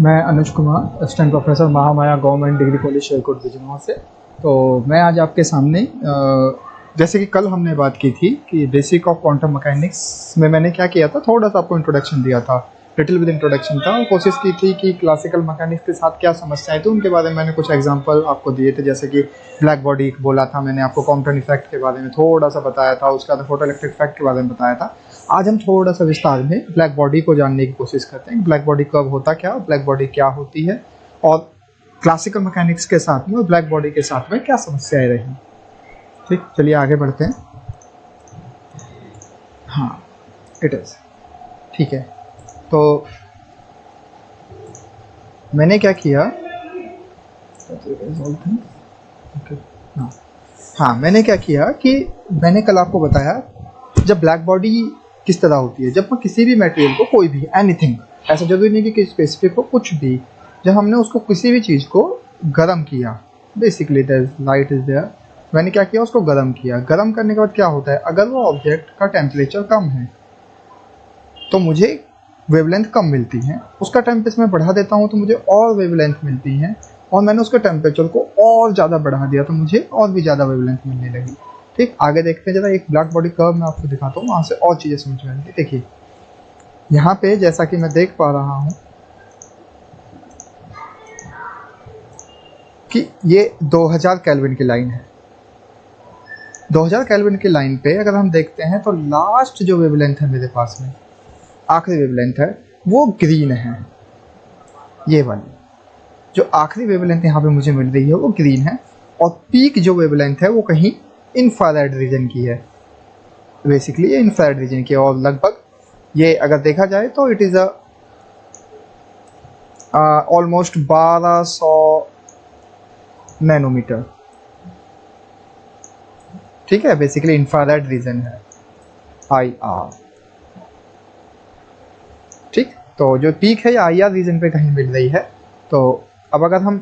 मैं Anuj Kumar, assistant professor Mahamaya government degree college Sherkot Bijnor से। तो मैं आज आपके सामने जैसे कि कल हमने बात की थी कि बेसिक ऑफ क्वांटम मैकेनिक्स में मैंने क्या किया था, थोड़ा सा आपको इंट्रोडक्शन दिया था, लिटिल विद इंट्रोडक्शन था, और कोशिश की थी कि क्लासिकल मैकेनिक्स के साथ क्या समस्याएं थी उनके बारे में मैंने कुछ एग्जांपल आपको दिए थे। जैसे कि ब्लैक बॉडी बोला था मैंने आपको, कॉम्पटन इफेक्ट के बारे में थोड़ा सा बताया था, उसके बाद फोटो इलेक्ट्रिक इफेक्ट के बारे में बताया था। आज हम थोड़ा सा विस्तार में ब्लैक बॉडी को जानने की कोशिश करते हैं। ब्लैक बॉडी कब होता क्या, ब्लैक बॉडी क्या होती है, और क्लासिकल मैकेनिक्स के साथ में और ब्लैक बॉडी के साथ में क्या समस्याएं रही। ठीक, चलिए आगे बढ़ते हैं। हाँ, इट इज ठीक है। तो मैंने क्या किया, हाँ मैंने क्या किया कि मैंने कल आपको बताया जब ब्लैक बॉडी किस तरह होती है, जब मैं किसी भी मटेरियल को, कोई भी एनीथिंग, ऐसा जरूरी नहीं कि स्पेसिफिक हो, कुछ भी, जब हमने उसको किसी भी चीज़ को गर्म किया, बेसिकली लाइट इज देयर, मैंने क्या किया, उसको गर्म किया। गर्म करने के बाद क्या होता है, अगर वो ऑब्जेक्ट का टेम्परेचर कम है तो मुझे वेवलेंथ कम मिलती है, उसका टेम्परेचर मैं बढ़ा देता हूँ तो मुझे और वेवलेंथ मिलती है, और मैंने उसके टेम्परेचर को और ज़्यादा बढ़ा दिया तो मुझे और भी ज़्यादा वेवलेंथ मिलने लगी। ठीक, आगे देखते हैं जरा, एक ब्लैक बॉडी कर्व मैं आपको दिखाता हूँ, वहाँ से और चीज़ें समझ में आएंगी। देखिए यहाँ पे जैसा कि मैं देख पा रहा हूँ कि ये 2000 केल्विन की लाइन है। 2000 केल्विन की लाइन पे अगर हम देखते हैं तो लास्ट जो वेवलेंथ है मेरे पास में, आखिरी वेवलेंथ है, वो ग्रीन है। ये वाली जो आखिरी वेवलेंथ यहाँ पे मुझे मिल रही है वो ग्रीन है, और पीक जो वेवलेंथ है वो कहीं इंफ्रारेड रीजन की है। बेसिकली ये इंफ्रारेड रीजन की है, और लगभग ये अगर देखा जाए तो इट इज़ ऑलमोस्ट 1200 नैनोमीटर। ठीक है, बेसिकली इंफ्रारेड रीजन है, IR। ठीक, तो जो पीक है ये IR रीजन पे कहीं मिल रही है। तो अब अगर हम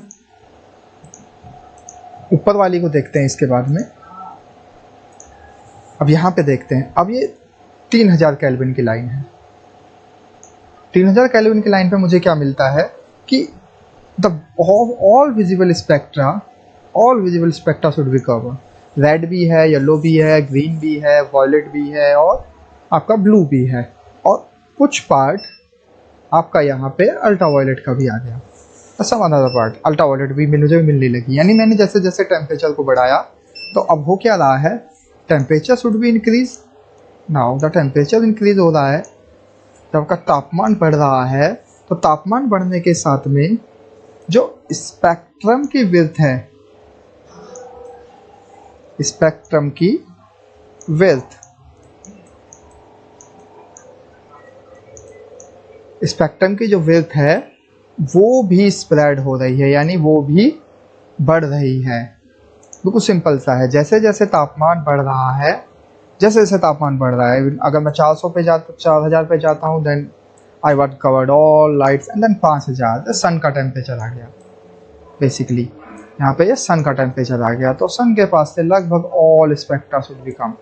ऊपर वाली को देखते हैं इसके बाद में, अब यहाँ पे देखते हैं, अब ये 3000 केल्विन की लाइन है। 3000 केल्विन की लाइन पे मुझे क्या मिलता है कि the all visible spectra should B cover. Red भी है, येलो भी है, ग्रीन भी है, वॉयलेट भी है, और आपका ब्लू भी है, और कुछ पार्ट आपका यहाँ पे अल्ट्रा वायलेट का भी आ गया। Some another part ultraviolet भी मुझे मिलने लगी। यानी मैंने जैसे जैसे टेम्परेचर को बढ़ाया तो अब हो क्या रहा है, temperature should be increase. Now the temperature increase हो रहा है, जब का तापमान बढ़ रहा है तो तापमान बढ़ने के साथ में जो स्पेक्ट्रम की विड्थ है, स्पेक्ट्रम की विड्थ, स्पेक्ट्रम की जो विड्थ है वो भी स्प्रेड हो रही है, यानी वो भी बढ़ रही है। बिल्कुल सिंपल सा है, जैसे जैसे तापमान बढ़ रहा है, जैसे जैसे तापमान बढ़ रहा है, अगर मैं 400 पे 4000 पे जाता हूँ, then I what covered all lights, and then 5000 sun का टेम्परेचर आ गया। बेसिकली यहाँ पे ये सन का टेम्परेचर आ गया, तो सन के पास से लगभग all spectra should be come.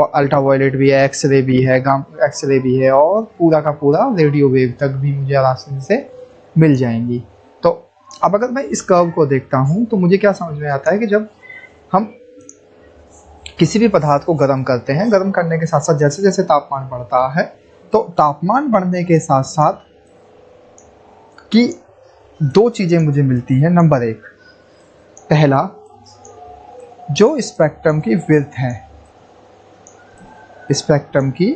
Ultraviolet भी है, एक्सरे भी है, एक्सरे भी है, और पूरा का पूरा रेडियो वेव तक भी मुझे आसानी से मिल जाएंगी। तो अब अगर मैं इस कर्व को देखता हूँ तो मुझे क्या समझ में आता है कि जब हम किसी भी पदार्थ को गर्म करते हैं, गर्म करने के साथ साथ जैसे जैसे तापमान बढ़ता है, तो तापमान बढ़ने के साथ साथ कि दो चीज़ें मुझे मिलती हैं। नंबर एक, पहला जो स्पेक्ट्रम की विड्थ है, स्पेक्ट्रम की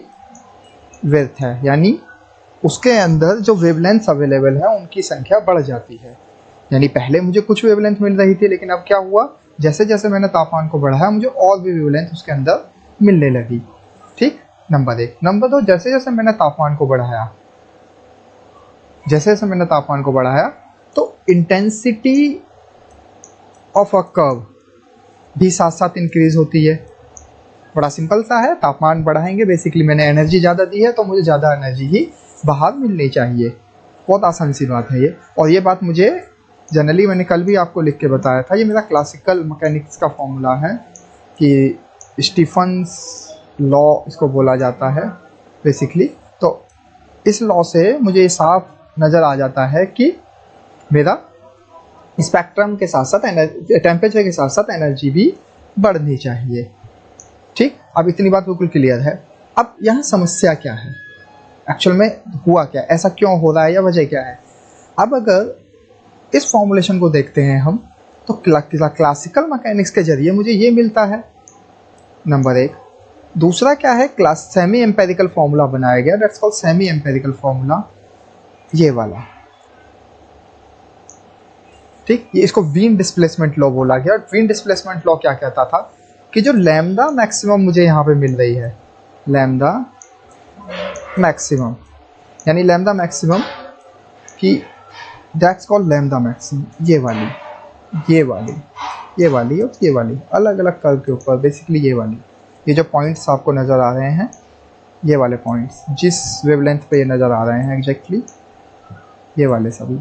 विड्थ है, यानी उसके अंदर जो वेवलेंथ अवेलेबल है उनकी संख्या बढ़ जाती है। यानी पहले मुझे कुछ वेवलेंथ मिल रही थी, लेकिन अब क्या हुआ, जैसे जैसे मैंने तापमान को बढ़ाया मुझे और भी वेवलेंथ उसके अंदर मिलने लगी। ठीक, नंबर एक। नंबर दो, जैसे जैसे मैंने तापमान को बढ़ाया, जैसे जैसे मैंने तापमान को बढ़ाया तो इंटेंसिटी ऑफ अ कर्व भी साथ साथ इंक्रीज होती है। बड़ा सिंपल सा है, तापमान बढ़ाएंगे, बेसिकली मैंने एनर्जी ज़्यादा दी है तो मुझे ज़्यादा एनर्जी ही बाहर मिलनी चाहिए। बहुत आसान सी बात है ये, और ये बात मुझे जनरली मैंने कल भी आपको लिख के बताया था, ये मेरा क्लासिकल मैकेनिक्स का फॉर्मूला है कि स्टीफन्स लॉ इसको बोला जाता है बेसिकली। तो इस लॉ से मुझे साफ नज़र आ जाता है कि मेरा स्पेक्ट्रम के साथ साथ टेम्परेचर के साथ साथ एनर्जी भी बढ़नी चाहिए। ठीक, अब इतनी बात बिल्कुल क्लियर है। अब यहाँ समस्या क्या है, एक्चुअल में हुआ क्या, ऐसा क्यों हो रहा है या वजह क्या है। अब अगर इस फॉर्मूलेशन को देखते हैं हम, तो क्लासिकल मैकेनिक्स के जरिए मुझे ये मिलता है, नंबर एक। दूसरा क्या है, सेमी एम्पेरिकल फॉर्मूला बनाया गया, that's called semi empirical formula, ये वाला। ठीक, ये इसको वीन डिस्प्लेसमेंट लॉ बोला गया। वीन डिस्प्लेसमेंट लॉ क्या कहता था कि जो लैम्डा मैक्सिमम मुझे यहाँ पे मिल रही है, लैम्डा मैक्सिमम, यानी लैम्डा मैक्सिमम की दैट्स कॉल्ड लैम्डा मैक्सिमम, ये वाली, ये वाली, ये वाली और ये वाली, अलग अलग कर्व के ऊपर बेसिकली ये वाली, ये जो पॉइंट्स आपको नज़र आ रहे हैं, ये वाले पॉइंट्स जिस वेवलेंथ पे ये नज़र आ रहे हैं एग्जैक्टली, ये वाले सभी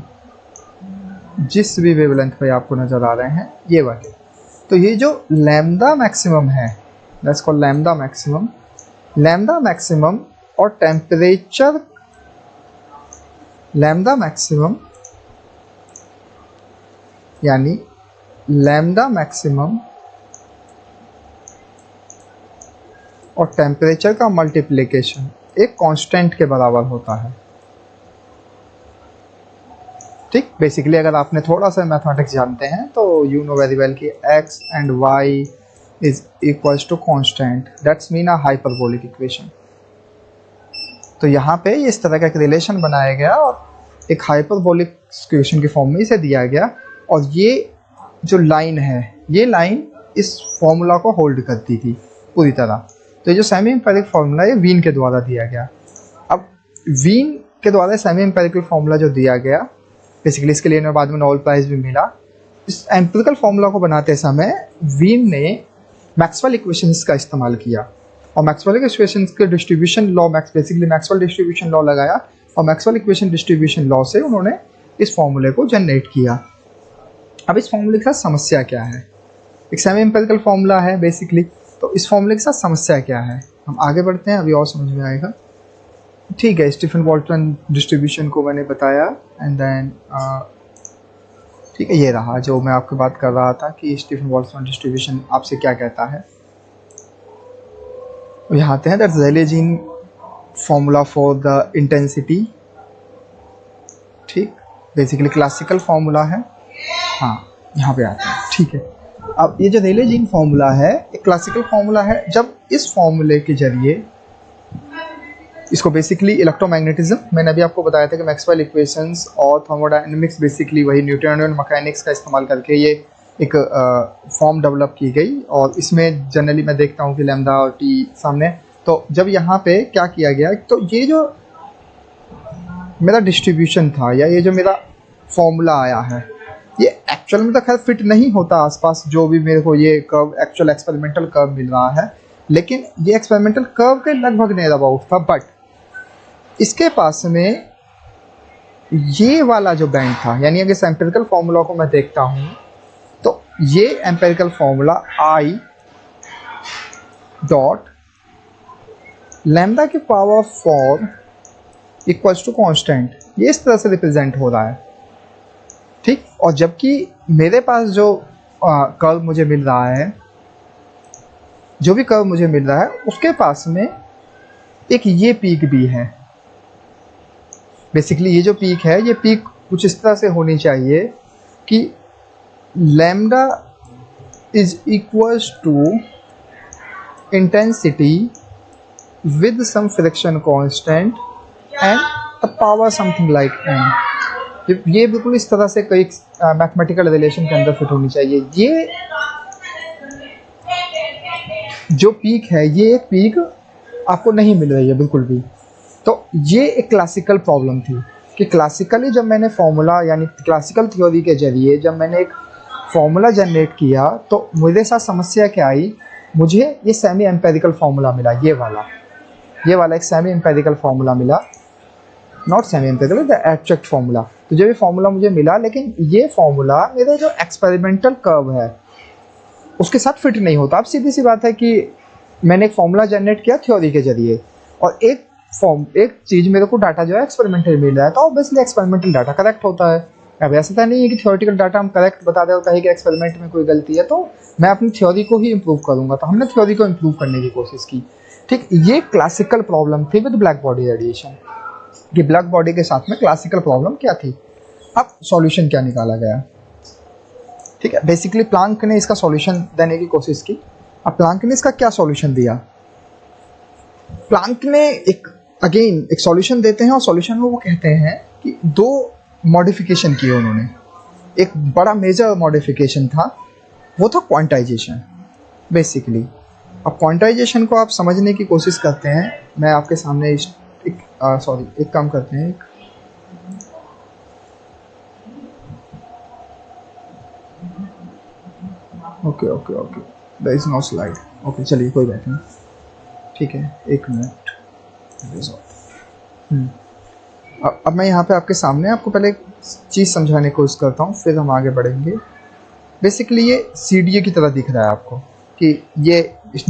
जिस भी वेवलेंथ पे आपको नज़र आ रहे हैं, ये वाले। तो ये जो लैम्डा मैक्सिमम है, that's called lambda maximum. Lambda maximum और टेम्परेचर, लैम्डा मैक्सिमम यानी लैम्डा मैक्सिमम और टेम्परेचर का मल्टीप्लिकेशन एक कांस्टेंट के बराबर होता है। ठीक, बेसिकली अगर आपने थोड़ा सा मैथमेटिक्स जानते हैं तो यू नो वेरी वेल कि x and y is equals to constant, that's mean a hyperbolic equation. तो यहाँ पे इस तरह का एक रिलेशन बनाया गया और एक हाइपरबोलिक इक्वेशन की फॉर्म में इसे दिया गया, और ये जो लाइन है, ये लाइन इस फॉर्मूला को होल्ड करती थी पूरी तरह। तो ये जो सेमी एम्पेरिकल फॉर्मूला है वीन के द्वारा दिया गया। अब वीन के द्वारा सेमी एम्पेरिकल फॉर्मूला जो दिया गया, बेसिकली इसके लिए बाद में नोबेल प्राइज़ भी मिला। इस एम्पिरिकल फार्मूला को बनाते समय वीन ने मैक्सवेल इक्वेशंस का इस्तेमाल किया, और मैक्सवेल इक्वेशंस के distribution law, basically Maxwell distribution law लगाया, और मैक्सवेल इक्वेशन डिस्ट्रीब्यूशन लॉ से उन्होंने इस फॉर्मूले को जनरेट किया। अब इस फॉर्मूले के साथ समस्या क्या है, एक सेमी एम्पिरिकल फार्मूला है बेसिकली, तो इस फॉर्मूले के साथ समस्या क्या है, हम आगे बढ़ते हैं, अभी और समझ में आएगा। ठीक है, स्टीफन बोल्ट्जमैन डिस्ट्रीब्यूशन को मैंने बताया, एंड देन ठीक है, ये रहा जो मैं आपके बात कर रहा था कि स्टीफन बोल्ट्जमैन डिस्ट्रीब्यूशन आपसे क्या कहता है। यहाँ आते हैं, that's Rayleigh Jeans formula for the intensity. ठीक, बेसिकली क्लासिकल फॉर्मूला है। हाँ, यहाँ पे आते हैं। ठीक है, अब ये जो रेले जीन फॉर्मूला है एक क्लासिकल फॉर्मूला है। जब इस फॉर्मूले के जरिए इसको बेसिकली इलेक्ट्रोमैग्नेटिज्म, मैंने अभी आपको बताया था कि मैक्सवेल इक्वेशंस और थर्मोडायनेमिक्स, बेसिकली वही न्यूटोनियन मैकेनिक्स का इस्तेमाल करके ये एक फॉर्म डेवलप की गई, और इसमें जनरली मैं देखता हूँ कि लैम्डा और टी सामने। तो जब यहाँ पे क्या किया गया, तो ये जो मेरा डिस्ट्रीब्यूशन था या ये जो मेरा फॉर्मूला आया है, ये एक्चुअल में तो खैर फिट नहीं होता आसपास जो भी मेरे को ये कर्व एक्चुअल एक्सपेरिमेंटल कर्व मिल रहा है, लेकिन ये एक्सपेरिमेंटल कर्व के लगभग नियर अबाउट था। बट इसके पास में ये वाला जो बैंड था, यानी अगर इस एम्पिरिकल फार्मूला को मैं देखता हूँ तो ये empirical formula I dot lambda की पावर 4 इक्वल्स टू कांस्टेंट, ये इस तरह से रिप्रेजेंट हो रहा है। ठीक, और जबकि मेरे पास जो कर्व मुझे मिल रहा है, जो भी कर्व मुझे मिल रहा है उसके पास में एक ये पीक भी है। बेसिकली ये जो पीक है, ये पीक कुछ इस तरह से होनी चाहिए कि lambda is equals to intensity with some friction constant and the power something like n। ये बिल्कुल इस तरह से कई मैथमेटिकल रिलेशन के अंदर फिट होनी चाहिए। ये जो पीक है, ये एक पीक आपको नहीं मिल रही है बिल्कुल भी। तो ये एक क्लासिकल प्रॉब्लम थी कि क्लासिकली जब मैंने फॉर्मूला, यानी क्लासिकल थ्योरी के जरिए जब मैंने एक फॉर्मूला जनरेट किया, तो मेरे साथ समस्या क्या आई, मुझे ये सेमी एम्पेरिकल फार्मूला मिला, ये वाला एक सेमी एम्पेरिकल फार्मूला मिला, not semi empirical, the abstract formula. तो जब ये फार्मूला मुझे मिला, लेकिन ये फार्मूला मेरे जो एक्सपेरिमेंटल कर्व है उसके साथ फिट नहीं होता। अब सीधी सी बात है कि मैंने एक फार्मूला जनरेट किया थ्योरी के जरिए, और एक चीज़ मेरे को डाटा जो है एक्सपेरिमेंटल मिल रहा है, तो ऑब्वियसली एक्सपेरिमेंटल डाटा करेक्ट होता है। अब ऐसा तो नहीं है कि थ्योरेटिकल डाटा हम करेक्ट बता दें और कहीं कि एक्सपेरिमेंट में कोई गलती है, तो मैं अपनी थ्योरी को ही इम्प्रूव करूंगा। तो हमने थ्योरी को इम्प्रूव करने की कोशिश की। ठीक, ये क्लासिकल प्रॉब्लम थी विद ब्लैक बॉडी रेडिएशन, कि ब्लैक बॉडी के साथ में क्लासिकल प्रॉब्लम क्या थी। अब सॉल्यूशन क्या निकाला गया। ठीक है, बेसिकली प्लांक ने इसका सॉल्यूशन देने की कोशिश की। अब प्लांक ने इसका क्या सॉल्यूशन दिया। प्लांक ने एक सॉल्यूशन देते हैं और सॉल्यूशन में वो कहते हैं कि दो मॉडिफिकेशन किए उन्होंने। एक बड़ा मेजर मॉडिफिकेशन था, वो था क्वांटाइजेशन बेसिकली। अब क्वांटाइजेशन को आप समझने की कोशिश करते हैं। मैं आपके सामने एक काम करते हैं, okay okay okay, there is no slide. Okay चलिए कोई बात नहीं, ठीक है, एक मिनट। अब मैं यहाँ पे आपके सामने आपको पहले एक चीज़ समझाने की कोशिश करता हूँ, फिर हम आगे बढ़ेंगे। बेसिकली ये CDA की तरह दिख रहा है आपको कि ये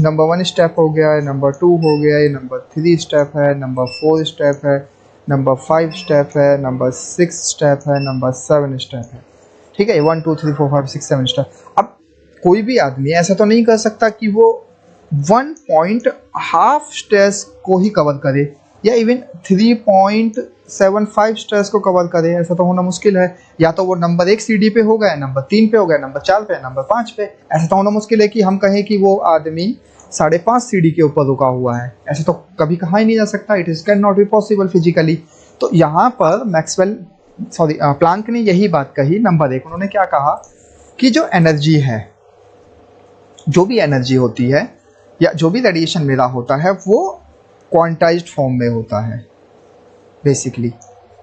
नंबर 1 स्टेप हो गया है, नंबर 2 हो गया है, नंबर 3 स्टेप है, नंबर 4 स्टेप है, नंबर 5 स्टेप है, नंबर 6 स्टेप है, नंबर 7 स्टेप है। ठीक है, 1 2 3 4 5 6 7 स्टेप। अब कोई भी आदमी ऐसा तो नहीं कर सकता कि वो 1.5 स्टेप्स को ही कवर करे या इवन 3.75 स्टेप्स को कवर करे, ऐसा तो होना मुश्किल है। या तो वो नंबर 1 सीढ़ी पे हो गया, नंबर 3 पे हो गया, नंबर 4 पे, नंबर 5 पे। ऐसा तो होना मुश्किल है कि हम कहें कि वो आदमी 5.5 सीढ़ी के ऊपर रुका हुआ है, ऐसे तो कभी कहा ही नहीं जा सकता। It is can not be possible physically. तो यहाँ पर प्लांक ने यही बात कही। नंबर 1 उन्होंने क्या कहा कि जो एनर्जी है, जो भी एनर्जी होती है या जो भी रेडिएशन मेरा होता है, वो क्वांटाइज्ड फॉर्म में होता है। बेसिकली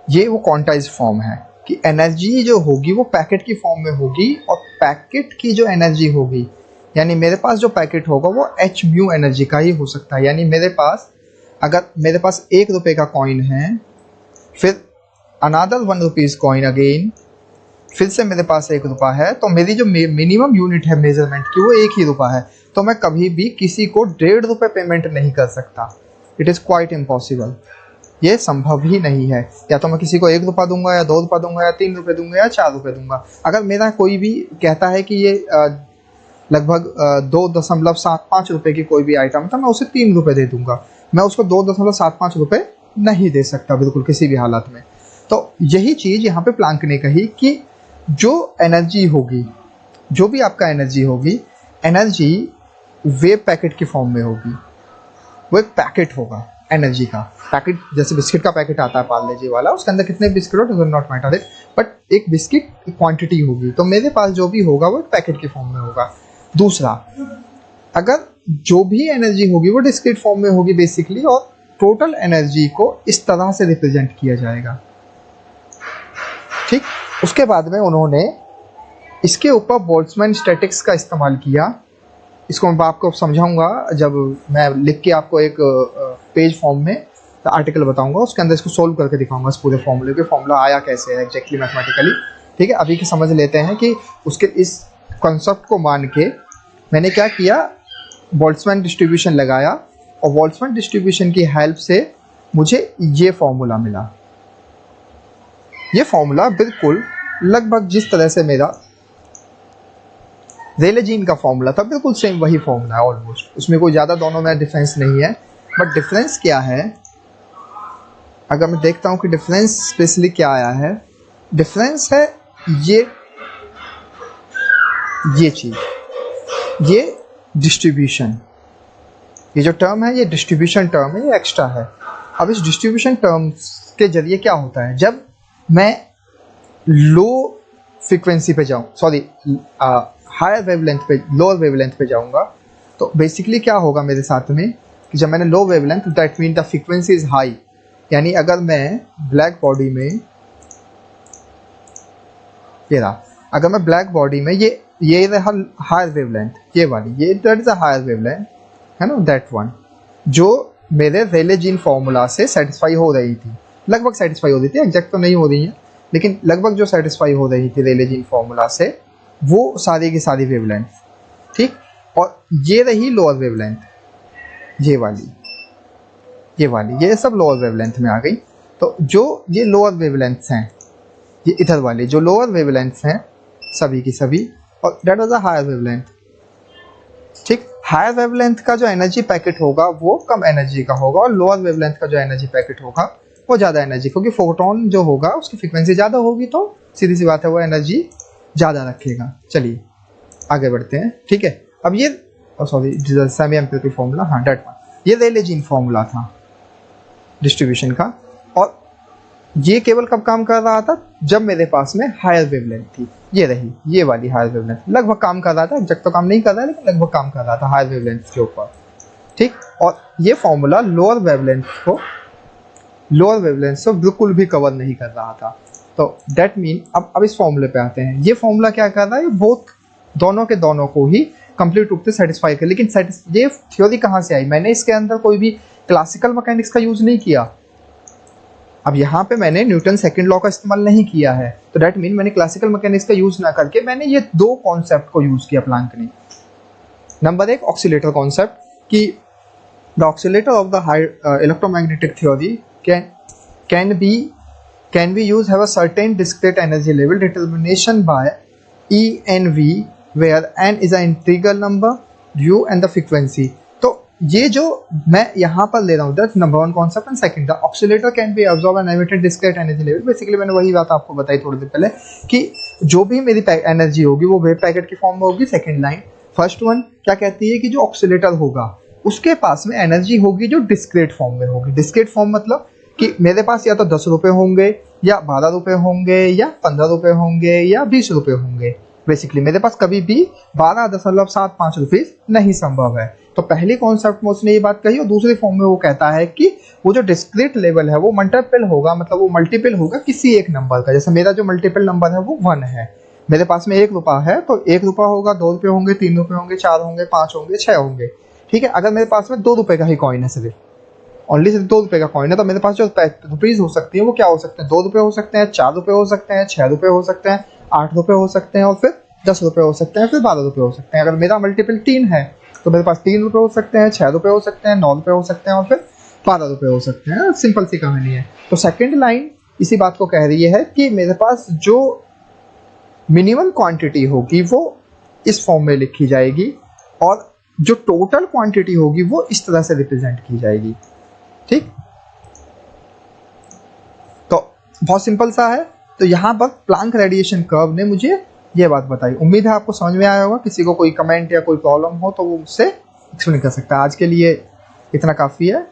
ये वो क्वांटाइज्ड फॉर्म है कि एनर्जी जो होगी वो पैकेट की फॉर्म में होगी, और पैकेट की जो एनर्जी होगी, यानी मेरे पास जो पैकेट होगा वो h म्यू एनर्जी का ही हो सकता है। यानी अगर मेरे पास 1 रुपये का कॉइन है, फिर अनादर 1 रुपीज़ कॉइन अगेन, फिर से मेरे पास 1 रुपया है, तो मेरी जो मिनिमम यूनिट है मेजरमेंट की वो 1 ही रुपया है। तो मैं कभी भी किसी को 1.5 रुपये पेमेंट नहीं कर सकता। इट इज़ क्वाइट इम्पॉसिबल, ये संभव ही नहीं है। या तो मैं किसी को 1 रुपया दूंगा, या 2 रुपया दूंगा, या 3 रुपये दूंगा, या 4 रुपये दूंगा। अगर मेरा कोई भी कहता है कि ये लगभग 2.75 रुपये की कोई भी आइटम है, तो मैं उसे 3 रुपये दे दूंगा। मैं उसको 2.75 रुपये नहीं दे सकता बिल्कुल किसी भी हालत में। तो यही चीज़ यहाँ पे प्लांक ने कही कि जो एनर्जी होगी, जो भी आपका एनर्जी होगी, एनर्जी वेव पैकेट की फॉर्म में होगी। वो एक पैकेट होगा एनर्जी का। पैकेट जैसे बिस्किट का पैकेट आता है पार्ले जी वाला, उसके अंदर कितने बिस्किट हो does not matter it, but एक बिस्किट क्वांटिटी होगी। तो मेरे पास जो भी होगा वो एक पैकेट की फॉर्म में होगा। दूसरा, अगर जो भी एनर्जी होगी वो डिस्क्रीट फॉर्म में होगी बेसिकली, और टोटल एनर्जी को इस तरह से रिप्रेजेंट किया जाएगा। ठीक, उसके बाद में उन्होंने इसके ऊपर बोल्ट्जमैन स्टैटिक्स का इस्तेमाल किया। इसको मैं आपको समझाऊंगा जब मैं लिख के आपको एक पेज फॉर्म में आर्टिकल बताऊंगा, उसके अंदर इसको सोल्व करके दिखाऊंगा इस पूरे फॉर्मूले के, फॉर्मूला आया कैसे है एग्जैक्टली मैथमेटिकली। ठीक है, अभी की समझ लेते हैं कि उसके इस कॉन्सेप्ट को मान के मैंने क्या किया, बोल्ट्जमैन डिस्ट्रीब्यूशन लगाया, और बोल्ट्जमैन डिस्ट्रीब्यूशन की हेल्प से मुझे ये फॉर्मूला मिला। ये फॉर्मूला बिल्कुल लगभग जिस तरह से मेरा रेले जीन का फॉर्मूला था, बिल्कुल सेम वही फॉर्मूला है ऑलमोस्ट। उसमें कोई ज़्यादा दोनों में डिफरेंस नहीं है। बट डिफरेंस क्या है, अगर मैं देखता हूँ कि डिफरेंस स्पेशली क्या आया है, डिफरेंस है ये चीज़, ये डिस्ट्रीब्यूशन। ये जो टर्म है ये डिस्ट्रीब्यूशन टर्म है, ये एक्स्ट्रा है। अब इस डिस्ट्रीब्यूशन टर्म के जरिए क्या होता है, जब मैं लो फ्रीक्वेंसी पे जाऊँ, हायर वेवलेंथ पे, लोअर वेवलेंथ पे जाऊंगा, तो बेसिकली क्या होगा मेरे साथ में कि जब मैंने low wavelength, that mean the frequency is high. यानी अगर मैं ब्लैक बॉडी में, ये रहा, अगर मैं ब्लैक बॉडी में ये रहा हायर वेवलेंथ, ये वाली, ये that is a higher wavelength, है ना, दैट वन, जो मेरे रेले जीन फॉर्मूला से सेटिस्फाई हो रही थी, लगभग सेटिस्फाई हो रही थी, एग्जैक्ट तो नहीं हो रही है, लेकिन लगभग जो सेटिस्फाई हो रही थी रेले जीन फॉर्मूला से, वो सारी की सारी वेवलेंथ। ठीक, और ये रही लोअर वेवलेंथ, ये वाली, ये सब लोअर वेवलेंथ में आ गई। तो जो ये लोअर वेवलेंथ्स हैं, ये इधर वाले जो लोअर वेवलेंथ्स हैं सभी की सभी, और that was a higher wavelength. ठीक, हायर वेवलेंथ का जो एनर्जी पैकेट होगा वो कम एनर्जी का होगा, और लोअर वेवलेंथ का जो एनर्जी पैकेट होगा वो ज़्यादा एनर्जी, क्योंकि फोटोन जो होगा उसकी फ्रीक्वेंसी ज़्यादा होगी तो सीधी सी बात है वो एनर्जी ज़्यादा रखेगा। चलिए आगे बढ़ते हैं। ठीक है, अब ये सॉरी सेमी एम्पियर फॉर्मूला, हाँ डेट वन, ये रेले जीन फॉर्मूला था डिस्ट्रीब्यूशन का, और ये केवल कब काम कर रहा था जब मेरे पास में हायर वेवलेंथ थी, ये रही ये वाली हायर वेवलेंथ, लगभग काम कर रहा था, एग्जैक्ट तो काम नहीं कर रहा है लेकिन लगभग काम कर रहा था हायर वेवलेंथ के ऊपर। ठीक, और ये फॉर्मूला लोअर वेवलेंथ को बिल्कुल भी कवर नहीं कर रहा था। तो डेट मीन अब इस फॉर्मूले पे आते हैं। ये फॉर्मूला क्या कर रहा है, बोथ दोनों के दोनों को ही कंप्लीट रूप से सेटिस्फाई कर, लेकिन ये थ्योरी कहाँ से आई, मैंने इसके अंदर कोई भी क्लासिकल मैकेनिक्स का यूज नहीं किया। अब यहाँ पे मैंने न्यूटन सेकंड लॉ का इस्तेमाल नहीं किया है, तो डेट मीन मैंने क्लासिकल मैकेनिक्स का यूज ना करके मैंने ये दो कॉन्सेप्ट को यूज किया प्लैंक ने। नंबर एक ऑक्सीलेटर कॉन्सेप्ट, कि the oscillator of the electromagnetic theory can be used have a certain discrete energy level determination by E and V where n is an integral number, u and the frequency। तो ये जो मैं यहाँ पर ले रहा हूँ that's number one concept, and second the oscillator can be absorb and emitted discrete energy level. Basically मैंने वही बात आपको बताई थोड़ी देर पहले कि जो भी मेरी एनर्जी होगी वो वेव पैकेट की फॉर्म में होगी। सेकंड लाइन, फर्स्ट वन क्या कहती है कि जो ऑक्सीलेटर होगा उसके पास में एनर्जी होगी जो डिस्क्रीट फॉर्म में होगी। डिस्क्रीट फॉर्म मतलब कि मेरे पास या तो 10 रुपये होंगे या 12 रुपये होंगे या 15 रुपये होंगे या 20 रुपये होंगे। बेसिकली मेरे पास कभी भी 12.75 रुपये नहीं संभव है। तो पहली कॉन्सेप्ट में उसने ये बात कही, और दूसरी फॉर्म में वो कहता है कि वो जो डिस्क्रीट लेवल है वो मल्टीपल होगा, मतलब वो मल्टीपल होगा किसी एक नंबर का। जैसे मेरा जो मल्टीपल नंबर है वो 1 है, मेरे पास में 1 रुपया है तो 1 रुपया होगा, 2 रुपये होंगे, 3 रुपये होंगे, 4 होंगे, 5 होंगे, 6 होंगे। ठीक है, अगर मेरे पास में 2 रुपये का ही कॉइन है, सिर्फ ओनली सिर्फ 2 रुपये का कॉइन है, तो मेरे पास जो रुपीज हो सकती है वो क्या हो सकते हैं, 2 रुपये हो सकते हैं, 4 रुपये हो सकते हैं, 6 रुपये हो सकते हैं, 8 रुपये हो सकते हैं, और फिर 10 रुपये हो सकते हैं, फिर 12 रुपये हो सकते हैं। अगर मेरा मल्टीपल 3 है तो मेरे पास 3 रुपये हो सकते हैं, 6 रुपये हो सकते हैं, 9 रुपये हो सकते हैं, और फिर 12 रुपये हो सकते हैं। सिंपल सी कहानी है। तो सेकेंड लाइन इसी बात को कह रही है कि मेरे पास जो मिनिमम क्वांटिटी होगी वो इस फॉर्म में लिखी जाएगी, और जो टोटल क्वांटिटी होगी वो इस तरह से रिप्रेजेंट की जाएगी। ठीक, तो बहुत सिंपल सा है। तो यहाँ पर प्लैंक रेडिएशन कर्व ने मुझे ये बात बताई। उम्मीद है आपको समझ में आया होगा। किसी को कोई कमेंट या कोई प्रॉब्लम हो तो वो मुझसे एक्सप्लेन कर सकता है। आज के लिए इतना काफ़ी है।